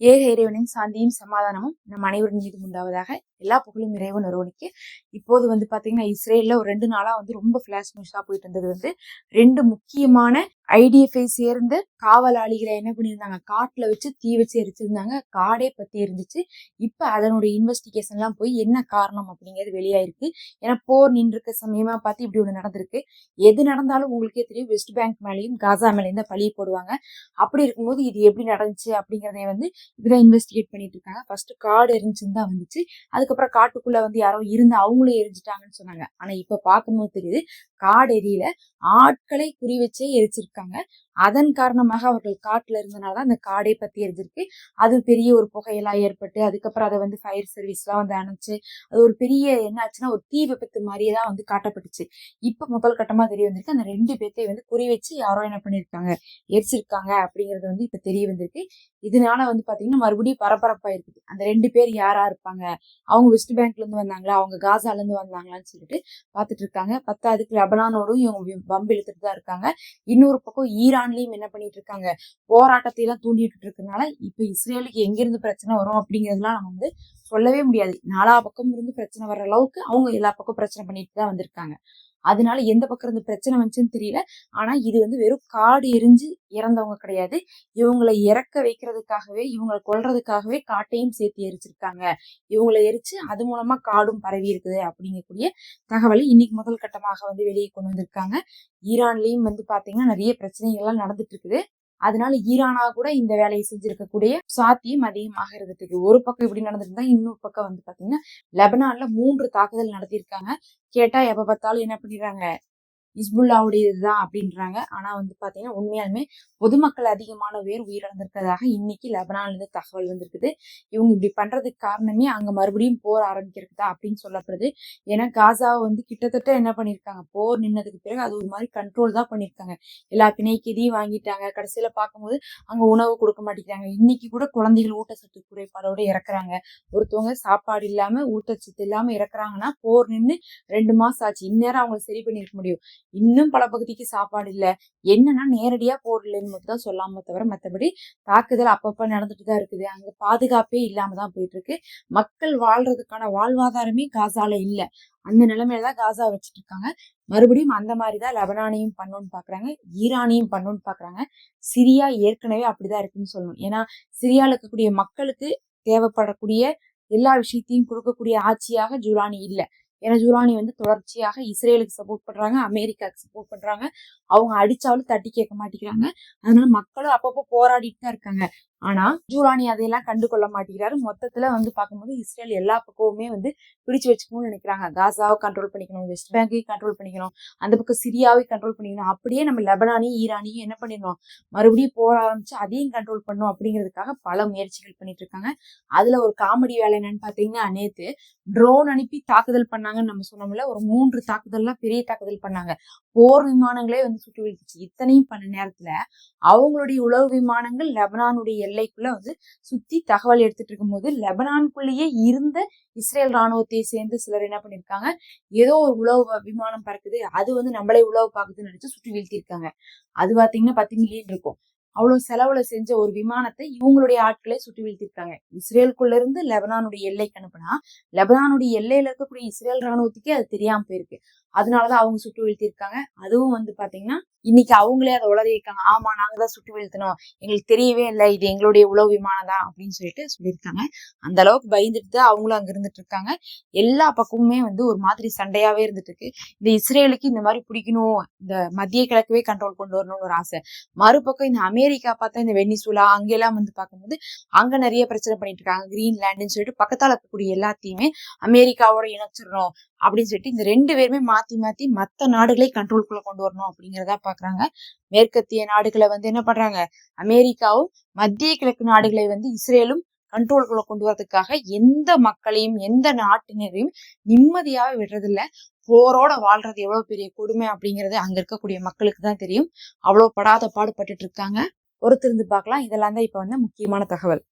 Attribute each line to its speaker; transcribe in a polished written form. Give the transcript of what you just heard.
Speaker 1: ஏக இறைவனின் சாந்தியும் சமாதானமும் நம் அனைவரின் மீது உண்டாவதாக. எல்லா புகழும் இறைவன் ஒருவனுக்கு. இப்போது பாத்தீங்கன்னா இஸ்ரேல்ல ஒரு 2 நாளா ரொம்ப பிளாஷ் நியூஸா போயிட்டு இருந்தது 2 முக்கியமான ஐடிஎஃப்ஐ சேர்ந்த காவலாளிகளை என்ன பண்ணியிருந்தாங்க, காட்டுல வச்சு தீ வச்சு எரிச்சிருந்தாங்க. காடே பத்தி இருந்துச்சு. இப்ப அதனுடைய இன்வெஸ்டிகேஷன் எல்லாம் போய் என்ன காரணம் அப்படிங்கிறது வெளியாயிருக்கு. ஏன்னா போர் நின்றுக்க சமயமா பார்த்து இப்படி ஒண்ணு நடந்திருக்கு. எது நடந்தாலும் உங்களுக்கே தெரியும், வெஸ்ட் பேங்க் மேலேயும் காசா மேலேயும் தான் பழிய போடுவாங்க. அப்படி இருக்கும்போது இது எப்படி நடந்துச்சு அப்படிங்கறத இப்பதான் இன்வெஸ்டிகேட் பண்ணிட்டு இருக்காங்க. ஃபர்ஸ்ட் காடு எரிஞ்சுன்னு தான் வந்துச்சு. அதுக்கப்புறம் காட்டுக்குள்ள யாரோ இருந்து அவங்களும் எரிஞ்சிட்டாங்கன்னு சொன்னாங்க. ஆனா இப்ப பார்க்கும்போது தெரியுது, காடு எரியல, ஆட்களை குறி வச்சே எரிச்சிருக்காங்க. அதன் காரணமாக அவர்கள் காட்டுல இருந்தனாலதான் அந்த காடே பத்தி எரிஞ்சிருக்கு. அது பெரிய ஒரு புகையெல்லாம் ஏற்பட்டு அதுக்கப்புறம் அதை ஃபயர் சர்வீஸ் எல்லாம் அனுப்பிச்சு அது ஒரு பெரிய என்ன ஆச்சுன்னா ஒரு தீ விபத்து மாதிரியே தான் காட்டப்பட்டுச்சு. இப்ப முதல் கட்டமா தெரிய வந்திருக்கு, அந்த 2 பேர்த்தையும் குறி வச்சு யாரோ என்ன பண்ணிருக்காங்க, எரிச்சிருக்காங்க அப்படிங்கறது இப்ப தெரிய வந்திருக்கு. இதனால பாத்தீங்கன்னா மறுபடியும் பரபரப்பா இருக்குது. அந்த 2 பேர் யாரா இருப்பாங்க, அவங்க வெஸ்ட் பேங்க்ல இருந்து வந்தாங்களா, அவங்க காசால இருந்து வந்தாங்களான்னு சொல்லிட்டு பாத்துட்டு இருக்காங்க. அதுக்கு லெபனானோடும் இவங்க பம்பு இழுத்துட்டு தான் இருக்காங்க. இன்னொரு பக்கம் ஈரான்லயும் என்ன பண்ணிட்டு இருக்காங்க, போராட்டத்தை எல்லாம் தூண்டிட்டு இருக்கனால இப்ப இஸ்ரேலுக்கு எங்கிருந்து பிரச்சனை வரும் அப்படிங்கறதுலாம் நம்ம சொல்லவே முடியாது. 4 பக்கம் இருந்து பிரச்சனை வர்ற அளவுக்கு அவங்க எல்லா பக்கம் பிரச்சனை பண்ணிட்டு தான் வந்திருக்காங்க. அதனால எந்த பக்கம் இருந்து பிரச்சனை வந்துச்சுன்னு தெரியல. ஆனா இது வெறும் காடு எரிஞ்சு இறந்தவங்க கிடையாது. இவங்களை இறக்க வைக்கிறதுக்காகவே, இவங்களை கொல்றதுக்காகவே காட்டையும் சேர்த்து எரிச்சிருக்காங்க. இவங்களை எரிச்சு அது மூலமா காடும் பரவி இருக்குது அப்படிங்கக்கூடிய தகவலை இன்னைக்கு முதல் கட்டமாக வெளியே கொண்டு வந்திருக்காங்க. ஈரான்லயும் பாத்தீங்கன்னா நிறைய பிரச்சனைகள் எல்லாம் நடந்துட்டு இருக்குது. அதனால ஈரானா கூட இந்த வேலையை செஞ்சிருக்கக்கூடிய சாத்தியம் அதிகமாக இருந்துட்டு. ஒரு பக்கம் இப்படி நடந்துட்டு இன்னொரு பக்கம் பாத்தீங்கன்னா லெபனான்ல 3 தாக்குதல் நடத்திருக்காங்க. கேட்டா எப்ப பார்த்தாலும் என்ன பண்ணிடுறாங்க, இஸ்புல்லாவுடையதுதான் அப்படின்றாங்க. ஆனா பாத்தீங்கன்னா உண்மையாலுமே பொதுமக்கள் அதிகமான பேர் உயிரிழந்திருக்கிறதாக இன்னைக்கு லெபனான்ல இருந்து தகவல் வந்திருக்குது. இவங்க இப்படி பண்றதுக்கு காரணமே அங்க மறுபடியும் போர் ஆரம்பிக்கிறதுதா அப்படின்னு சொல்லப்படுது. ஏன்னா காசாவை கிட்டத்தட்ட என்ன பண்ணிருக்காங்க, போர் நின்னதுக்கு பிறகு அது ஒரு மாதிரி கண்ட்ரோல் தான் பண்ணிருக்காங்க. எல்லா பிணைக்கதையும் வாங்கிட்டாங்க. கடைசியில பார்க்கும்போது அங்க உணவு கொடுக்க மாட்டேங்கிறாங்க. இன்னைக்கு கூட குழந்தைகள் ஊட்டச்சத்து குறைபாடோட இறக்குறாங்க. ஒருத்தவங்க சாப்பாடு இல்லாம ஊட்டச்சத்து இல்லாம இறக்குறாங்கன்னா போர் நின்று 2 மாசம் ஆச்சு. இந்நேரம் அவங்க சரி பண்ணிருக்க முடியும். இன்னும் பல பகுதிக்கு சாப்பாடு இல்ல. என்னன்னா நேரடியா போர் இல்லைன்னு மட்டும் தான் சொல்லாம தவிர மற்றபடி தாக்குதல் அப்பப்ப நடந்துட்டுதான் இருக்குது. அங்க பாதுகாப்பே இல்லாமதான் போயிட்டு இருக்கு. மக்கள் வாழ்றதுக்கான வாழ்வாதாரமே காசால இல்ல. அந்த நிலைமையிலதான் காசா வச்சுட்டு இருக்காங்க. மறுபடியும் அந்த மாதிரிதான் லெபனானையும் பண்ணணும்னு பாக்குறாங்க, ஈரானையும் பண்ணணும்னு பாக்குறாங்க. சிரியா ஏற்கனவே அப்படிதான் இருக்குன்னு சொல்லணும். ஏன்னா சிரியால இருக்கக்கூடிய மக்களுக்கு தேவைப்படக்கூடிய எல்லா விஷயத்தையும் கொடுக்கக்கூடிய ஆட்சியாக ஜூலானி இல்ல. ஏன்னா ஜூலானி தொடர்ச்சியாக இஸ்ரேலுக்கு சப்போர்ட் பண்றாங்க, அமெரிக்காவுக்கு சப்போர்ட் பண்றாங்க. அவங்க அடிச்சாலும் தட்டி கேட்க மாட்டேங்கிறாங்க. அதனால மக்களும் அப்பப்போ போராடிட்டு தான் இருக்காங்க. ஆனா ஜூலானி அதையெல்லாம் கண்டு கொள்ள மாட்டேங்கிறாரு. மொத்தத்துல பார்க்கும்போது இஸ்ரேல் எல்லா பக்கமுமே பிடிச்சு வச்சுக்கணும்னு நினைக்கிறாங்க. காசாவை கண்ட்ரோல் பண்ணிக்கணும், வெஸ்ட் பேங்கையும் கண்ட்ரோல் பண்ணிக்கணும், அந்த பக்கம் சிரியாவை கண்ட்ரோல் பண்ணிக்கணும். அப்படியே நம்ம லெபனானையும் ஈரானையும் என்ன பண்ணிடணும், மறுபடியும் போர ஆரம்பிச்சு அதையும் கண்ட்ரோல் பண்ணணும் அப்படிங்கிறதுக்காக பல முயற்சிகள் பண்ணிட்டு இருக்காங்க. அதுல ஒரு காமெடி வேலை என்னன்னு பாத்தீங்கன்னா, நேத்து ட்ரோன் அனுப்பி தாக்குதல் பண்ணாங்கன்னு நம்ம சொன்னோம்ல. ஒரு 3 தாக்குதல்லாம் பெரிய தாக்குதல் பண்ணாங்க. போர் விமானங்களே சுட்டு வீழ்த்துச்சு. இத்தனையும் பண்ண நேரத்துல அவங்களுடைய உளவு விமானங்கள் லெபனானுடைய எல்லைக்குள்ள சுத்தி தகவல் எடுத்துட்டு இருக்கும் போது லெபனானுக்குள்ளேயே இருந்த இஸ்ரேல் ராணுவத்தை சேர்ந்து சிலர் என்ன பண்ணிருக்காங்க, ஏதோ ஒரு உளவு விமானம் பறக்குது, அது நம்மளே உளவு பாக்குதுன்னு நினைச்சு சுற்றி வீழ்த்திருக்காங்க. அது பாத்தீங்கன்னா 10 மில்லியன் இருக்கும். அவ்வளவு செலவுல செஞ்ச ஒரு விமானத்தை இவங்களுடைய ஆட்களே சுட்டு வீழ்த்திருக்காங்க. இஸ்ரேலுக்குள்ள இருந்து லெபனானுடைய எல்லைக்கு அனுப்புனா லெபனானுடைய எல்லையில இருக்கக்கூடிய இஸ்ரேல் ராணுவத்துக்கே அது தெரியாம போயிருக்கு. அதனாலதான் அவங்க சுட்டு வீழ்த்திருக்காங்க. அதுவும் பாத்தீங்கன்னா இன்னைக்கு அவங்களே அதை உளறியிருக்காங்க. ஆமா, நாங்கதான் சுட்டு வீழ்த்தணும், எங்களுக்கு தெரியவே இல்லை, இது எங்களுடைய உளவு விமானம் தான் அப்படின்னு சொல்லிட்டு சொல்லியிருக்காங்க. அந்த அளவுக்கு பயந்துட்டு அவங்களும் அங்க இருந்துட்டு இருக்காங்க. எல்லா பக்கமுமே ஒரு மாதிரி சண்டையாவே இருந்துட்டு இருக்கு. இந்த இஸ்ரேலுக்கு இந்த மாதிரி பிடிக்கணும், இந்த மத்திய கிழக்கவே கண்ட்ரோல் கொண்டு வரணும்னு ஒரு ஆசை. மறுபக்கம் இந்த அமெரிக்கா பார்த்தா இந்த வெனிசுலா அங்கெல்லாம் பார்க்கும்போது அங்க நிறைய பிரச்சனை பண்ணிட்டு இருக்காங்க. கிரீன்லாண்டுன்னு சொல்லிட்டு பக்கத்தால இருக்கக்கூடிய எல்லாத்தையுமே அமெரிக்காவோட இணைச்சிடணும் அப்படின்னு சொல்லிட்டு இந்த 2 பேருமே மாத்தி மாத்தி மத்த நாடுகளை கண்ட்ரோல்குள்ள கொண்டு வரணும் அப்படிங்கிறதா பாக்குறாங்க. மேற்கத்திய நாடுகளை என்ன பண்றாங்க, அமெரிக்காவும் மத்திய கிழக்கு நாடுகளை இஸ்ரேலும் கண்ட்ரோல்குள்ள கொண்டு வரதுக்காக எந்த மக்களையும் எந்த நாட்டினரையும் நிம்மதியாவே விடுறதில்ல. போரோட வாழ்றது எவ்வளவு பெரிய கொடுமை அப்படிங்கிறது அங்க இருக்கக்கூடிய மக்களுக்கு தான் தெரியும். அவ்வளவு படாத பாடுபட்டுட்டு இருக்காங்க. பொறுத்திருந்து பார்க்கலாம். இதெல்லாம் தான் இப்ப முக்கியமான தகவல்.